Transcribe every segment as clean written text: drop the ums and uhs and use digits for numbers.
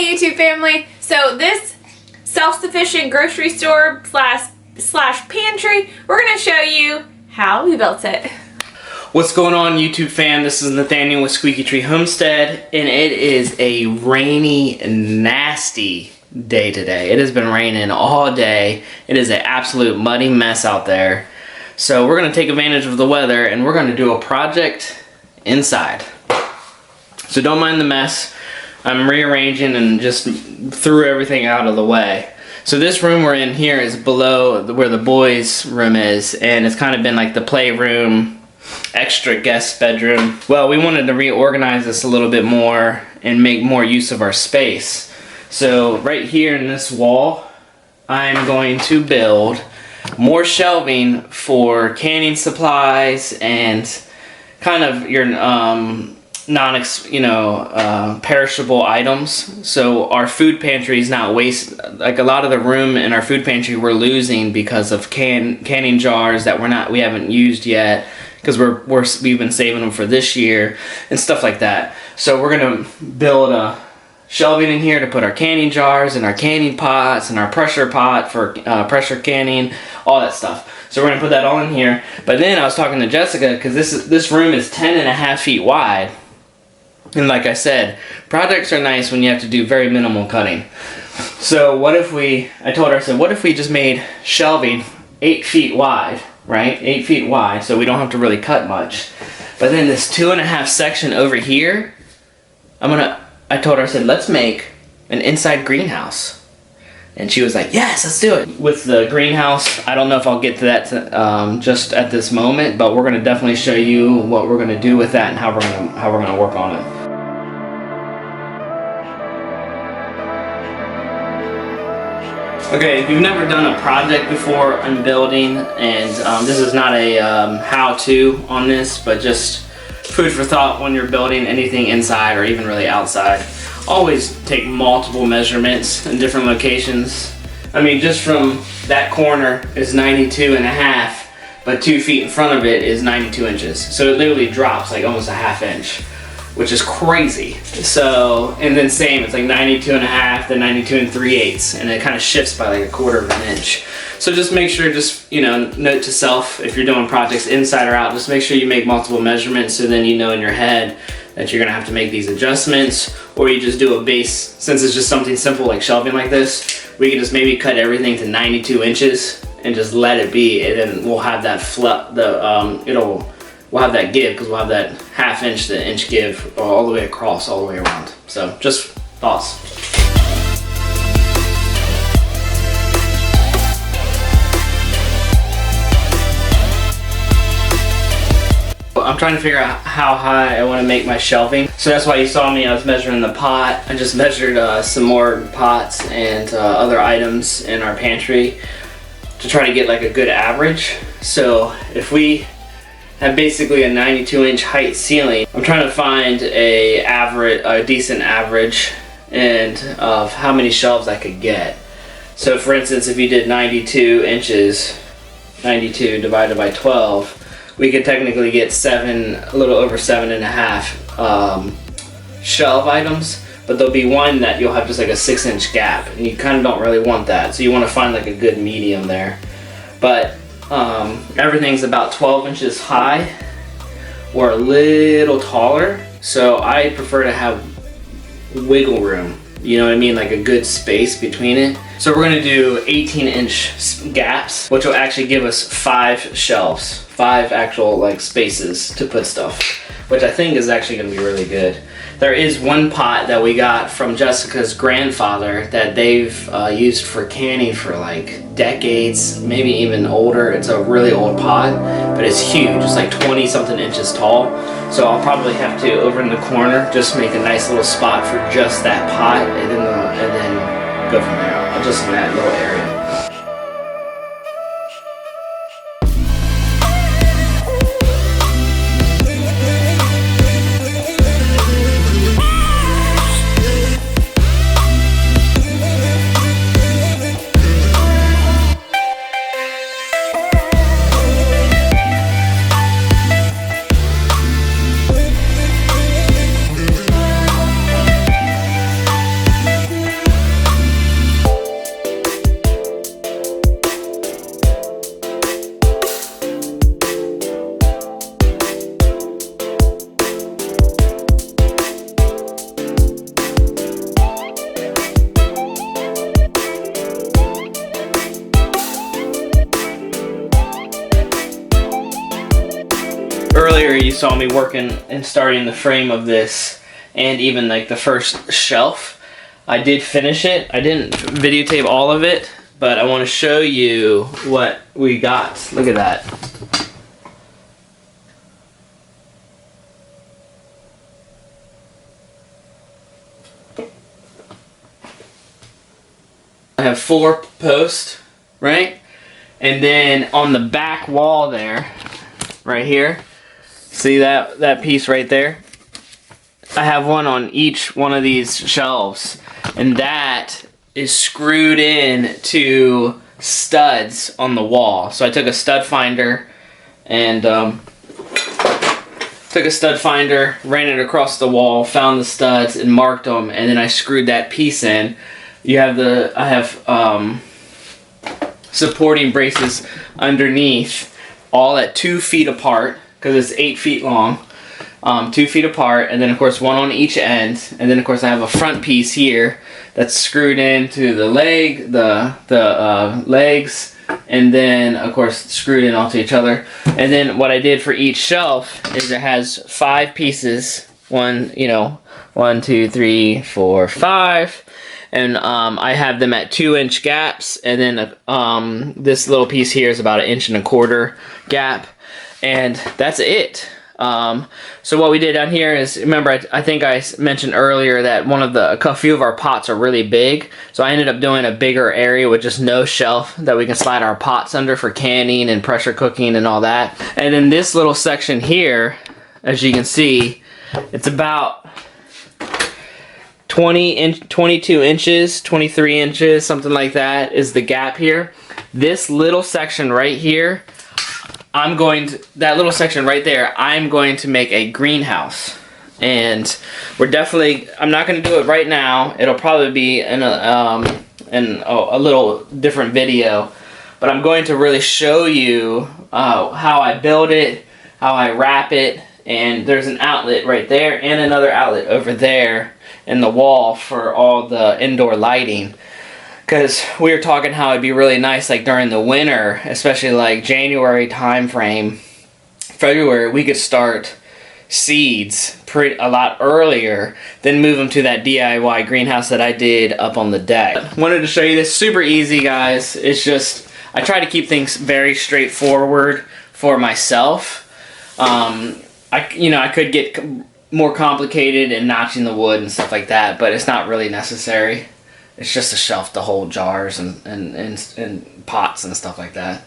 Hey YouTube family, so this self-sufficient grocery store slash pantry, we're going to show you how we built it. What's going on YouTube fam? This is Nathaniel with Squeaky Homestead, and it is a rainy, nasty day today. It has been raining all day. It is an absolute muddy mess out there. So we're going to take advantage of the weather and we're going to do a project inside. So don't mind the mess. I'm rearranging and just threw everything out of the way. So this room we're in here is below where the boys' room is, and it's kind of been like the playroom, extra guest bedroom. Well, we wanted to reorganize this a little bit more and make more use of our space. So right here in this wall, I'm going to build more shelving for canning supplies and kind of your perishable items. So our food pantry is not waste. Like a lot of the room in our food pantry we're losing because of canning jars that we haven't used yet, because we've been saving them for this year and stuff like that. So we're gonna build a shelving in here to put our canning jars and our canning pots and our pressure pot for pressure canning, all that stuff. So we're gonna put that all in here. But then I was talking to Jessica, because this room is 10.5 feet wide. And like I said, projects are nice when you have to do very minimal cutting. So what if I told her, I said, what if we just made shelving 8 feet wide, right? 8 feet wide, so we don't have to really cut much. But then this 2.5 section over here, I told her, I said, let's make an inside greenhouse. And she was like, yes, let's do it. With the greenhouse, I don't know if I'll get to that just at this moment, but we're gonna definitely show you what we're gonna do with that and how we're gonna work on it. Okay, if you've never done a project before in building, and this is not a how-to on this, but just food for thought when you're building anything inside or even really outside. Always take multiple measurements in different locations. I mean, just from that corner is 92.5, but 2 feet in front of it is 92 inches. So it literally drops like almost a ½ inch, which is crazy. So, and then same, it's like 92.5 to 92 3/8, and it kind of shifts by like 1/4 inch. So just make sure, note to self, if you're doing projects inside or out, just make sure you make multiple measurements, so then you know in your head that you're gonna have to make these adjustments, or you just do a base. Since it's just something simple like shelving like this, we can just maybe cut everything to 92 inches and just let it be, and then we'll have that we'll have that give, because we'll have that ½ inch to inch give all the way across, all the way around. So just thoughts. I'm trying to figure out how high I want to make my shelving. So that's why you saw me, I was measuring the pot. I just measured some more pots and other items in our pantry to try to get like a good average. So if we have basically a 92-inch height ceiling, I'm trying to find a decent average and of how many shelves I could get. So for instance, if you did 92 inches, 92 divided by 12, we could technically get a little over 7.5 shelf items, but there'll be one that you'll have just like a 6-inch gap, and you kind of don't really want that. So you want to find like a good medium there. But everything's about 12 inches high or a little taller. So I prefer to have wiggle room. You know what I mean? Like a good space between it. So we're gonna do 18-inch gaps, which will actually give us 5 shelves, 5 actual like spaces to put stuff, which I think is actually gonna be really good. There is one pot that we got from Jessica's grandfather that they've used for canning for like decades, maybe even older. It's a really old pot, but it's huge. It's like 20-something inches tall. So I'll probably have to, over in the corner, just make a nice little spot for just that pot, and then go from there. Just in that little area. saw me working and starting the frame of this, and even like the first shelf. I did finish it. I didn't videotape all of it, but I want to show you what we got. Look at that. I have 4 posts, right? And then on the back wall there, right here, see that piece right there? I have one on each one of these shelves, and that is screwed in to studs on the wall. So I took a stud finder and ran it across the wall, found the studs and marked them, and then I screwed that piece in. I have supporting braces underneath, all at 2 feet apart, because it's 8 feet long. 2 feet apart, and then of course one on each end, and then of course I have a front piece here that's screwed into the legs, and then of course screwed in onto each other. And then what I did for each shelf is it has 5 pieces. 1, 2, 3, 4, 5. And I have them at 2-inch gaps, and then this little piece here is about 1.25 inch gap, and that's it. So what we did down here is, remember, I think I mentioned earlier that a few of our pots are really big, so I ended up doing a bigger area with just no shelf that we can slide our pots under for canning and pressure cooking and all that. And then this little section here, as you can see, it's about 22 inches, 23 inches, something like that is the gap here. This little section right here, that little section right there, I'm going to make a greenhouse. And I'm not going to do it right now. It'll probably be in a little different video. But I'm going to really show you how I build it, how I wrap it, and there's an outlet right there and another outlet over there in the wall for all the indoor lighting. Because we were talking how it'd be really nice, like during the winter, especially like January time frame, February, we could start seeds a lot earlier, then move them to that DIY greenhouse that I did up on the deck. Wanted to show you this. Super easy, guys. It's just, I try to keep things very straightforward for myself. I could get more complicated in notching the wood and stuff like that, but it's not really necessary. It's just a shelf to hold jars and pots and stuff like that.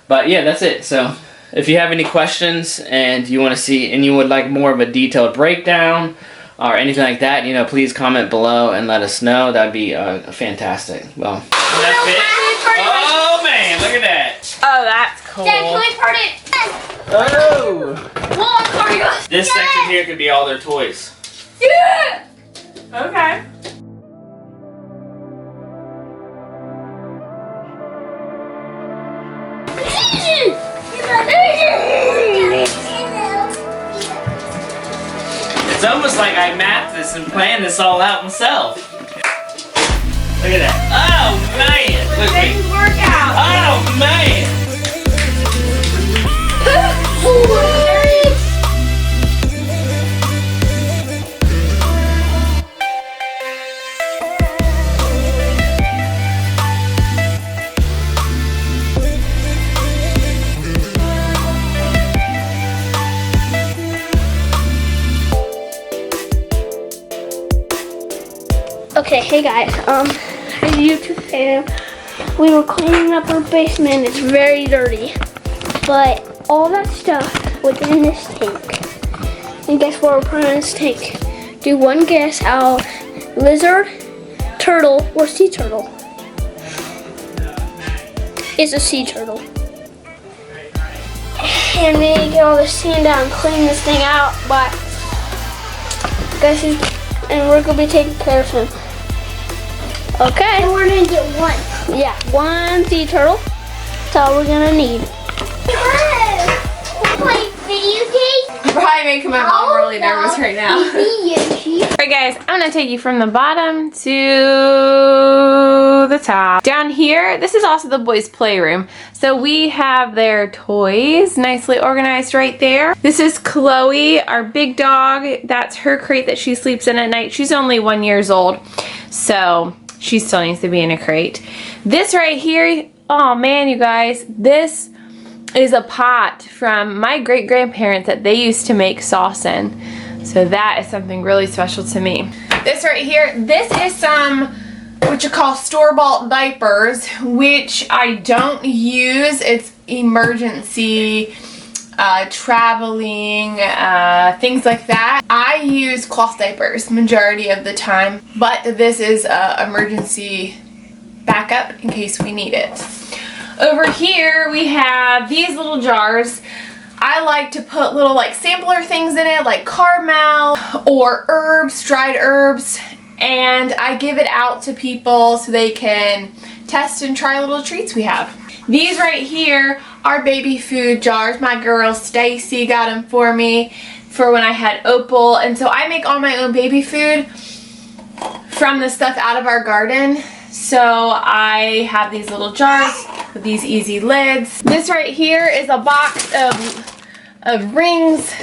But yeah, that's it. So if you have any questions and you want to see, and you would like more of a detailed breakdown or anything like that, please comment below and let us know. That'd be fantastic. Well, that's it. Oh man, look at that. Oh, that's cool. Dad, can we part it? Oh. Well, sorry. This section here could be all their toys. Yeah. Okay. It's almost like I mapped this and planned this all out myself. Look at that. Oh man! Look at Things work out. Oh man! Okay, hey guys, YouTube fam, we were cleaning up our basement. It's very dirty, but all that stuff was in this tank. And guess what we're putting in this tank? Do one guess out: lizard, turtle, or sea turtle? It's a sea turtle. And we need to get all the sand out and clean this thing out, but guys, and we're gonna be taking care of him. Okay. And we're gonna get one. Yeah, one sea turtle. That's all we're gonna need. Play video games. probably making my mom really nervous right now. Alright guys, I'm going to take you from the bottom to the top. Down here, this is also the boys' playroom. So we have their toys nicely organized right there. This is Chloe, our big dog. That's her crate that she sleeps in at night. She's only 1 year old, so she still needs to be in a crate. This right here, oh man, you guys, this is a pot from my great-grandparents that they used to make sauce in. So that is something really special to me. This right here, this is some what you call store-bought diapers, which I don't use. It's emergency, traveling, things like that. I use cloth diapers majority of the time, but this is emergency backup in case we need it. Over here we have these little jars. I like to put little like sampler things in it, like caramel or herbs, dried herbs, and I give it out to people so they can test and try little treats we have. These right here are baby food jars. My girl Stacy got them for me for when I had Opal, and so I make all my own baby food from the stuff out of our garden. So I have these little jars with these easy lids. This right here is a box of rings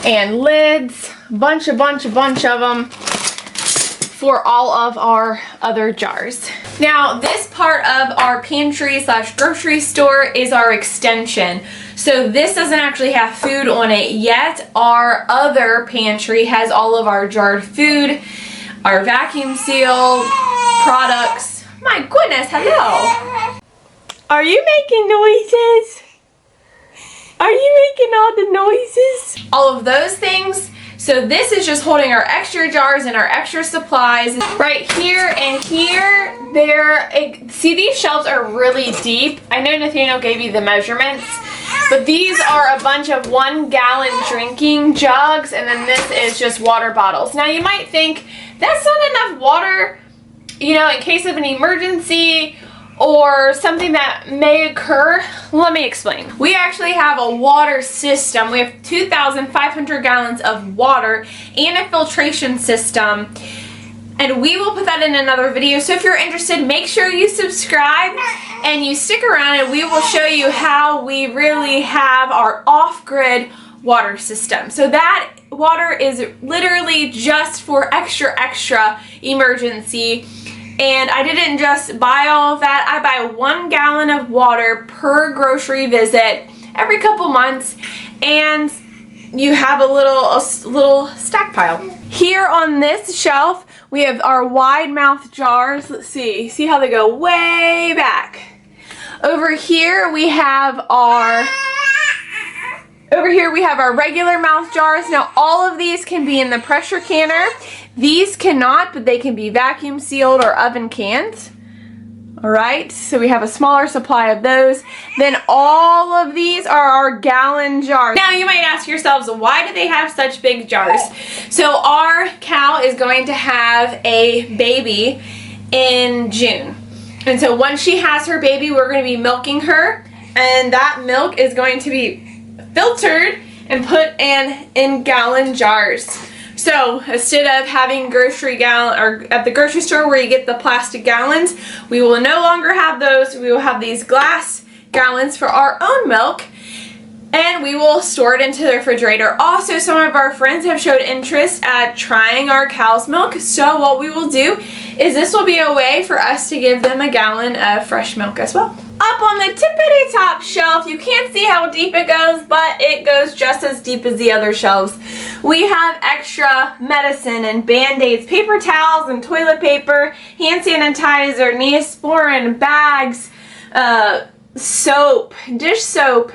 and lids, bunch of them for all of our other jars. Now this part of our pantry slash grocery store is our extension. So this doesn't actually have food on it yet. Our other pantry has all of our jarred food, our vacuum seal products. My goodness, hello. Are you making noises? Are you making all the noises? All of those things. So this is just holding our extra jars and our extra supplies. Right here and here, see, these shelves are really deep. I know Nathaniel gave you the measurements, but these are a bunch of 1 gallon drinking jugs, and then this is just water bottles. Now you might think, that's not enough water, you know, in case of an emergency or something that may occur. Let me explain. We actually have a water system. We have 2,500 gallons of water and a filtration system, and we will put that in another video. So if you're interested, make sure you subscribe and you stick around, and we will show you how we really have our off-grid water system. So that water is literally just for extra emergency. And I didn't just buy all of that. I buy 1 gallon of water per grocery visit every couple months, and you have a little stack pile. Here on this shelf, we have our wide mouth jars. Let's see how they go way back. Over here we have our regular mouth jars. Now all of these can be in the pressure canner. These cannot, but they can be vacuum sealed or oven canned. Alright, so we have a smaller supply of those. Then all of these are our gallon jars. Now you might ask yourselves, why do they have such big jars? So our cow is going to have a baby in June. And so once she has her baby, we're going to be milking her, and that milk is going to be filtered and put in gallon jars. So instead of having grocery gallon or at the grocery store where you get the plastic gallons, we will no longer have those. We will have these glass gallons for our own milk, and we will store it into the refrigerator. Also, some of our friends have showed interest at trying our cow's milk. So what we will do is this will be a way for us to give them a gallon of fresh milk as well. Up on the tippity top shelf, you can't see how deep it goes, but it goes just as deep as the other shelves. We have extra medicine and Band-Aids, paper towels and toilet paper, hand sanitizer, Neosporin, bags, soap, dish soap,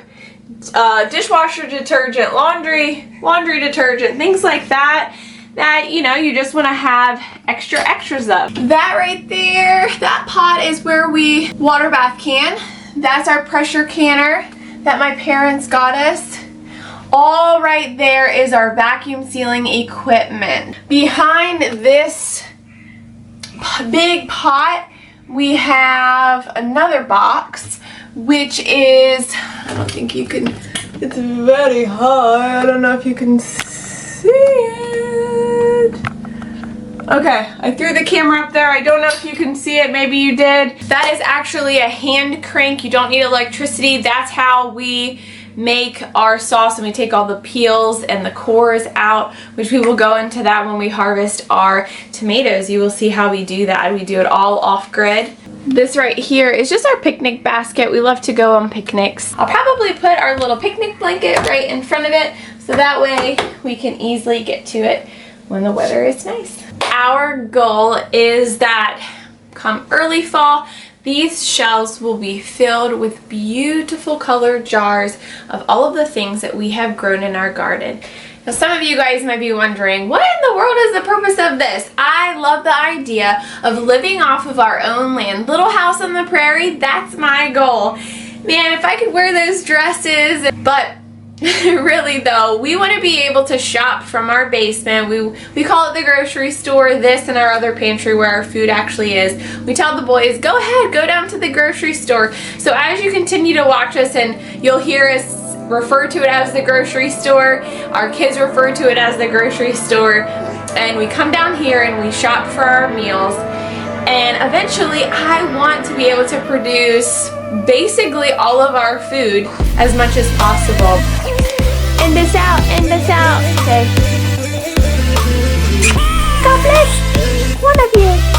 dishwasher detergent, laundry detergent, things like that you know you just want to have extras of. That right there, that pot is where we water bath can. That's our pressure canner that my parents got us. All right there is our vacuum sealing equipment. Behind this big pot, we have another box, which is, I don't think you can It's very high. I don't know if you can see it. Okay, I threw the camera up there. I don't know if you can see it. Maybe you did. That is actually a hand crank. You don't need electricity. That's how we make our sauce, and we take all the peels and the cores out, which we will go into that when we harvest our tomatoes. You will see how we do that. We do it all off grid. This right here is just our picnic basket. We love to go on picnics. I'll probably put our little picnic blanket right in front of it, so that way we can easily get to it when the weather is nice. Our goal is that come early fall, these shelves will be filled with beautiful colored jars of all of the things that we have grown in our garden. Now, some of you guys might be wondering, what in the world is the purpose of this? I love the idea of living off of our own land. Little house on the prairie, that's my goal. Man, if I could wear those dresses, but really though, we want to be able to shop from our basement. We call it the grocery store, this and our other pantry where our food actually is. We tell the boys, go ahead, go down to the grocery store. So as you continue to watch us, and you'll hear us refer to it as the grocery store, our kids refer to it as the grocery store, and we come down here and we shop for our meals. And eventually I want to be able to produce basically all of our food as much as possible. End this out, end this out. Okay. God bless one of you.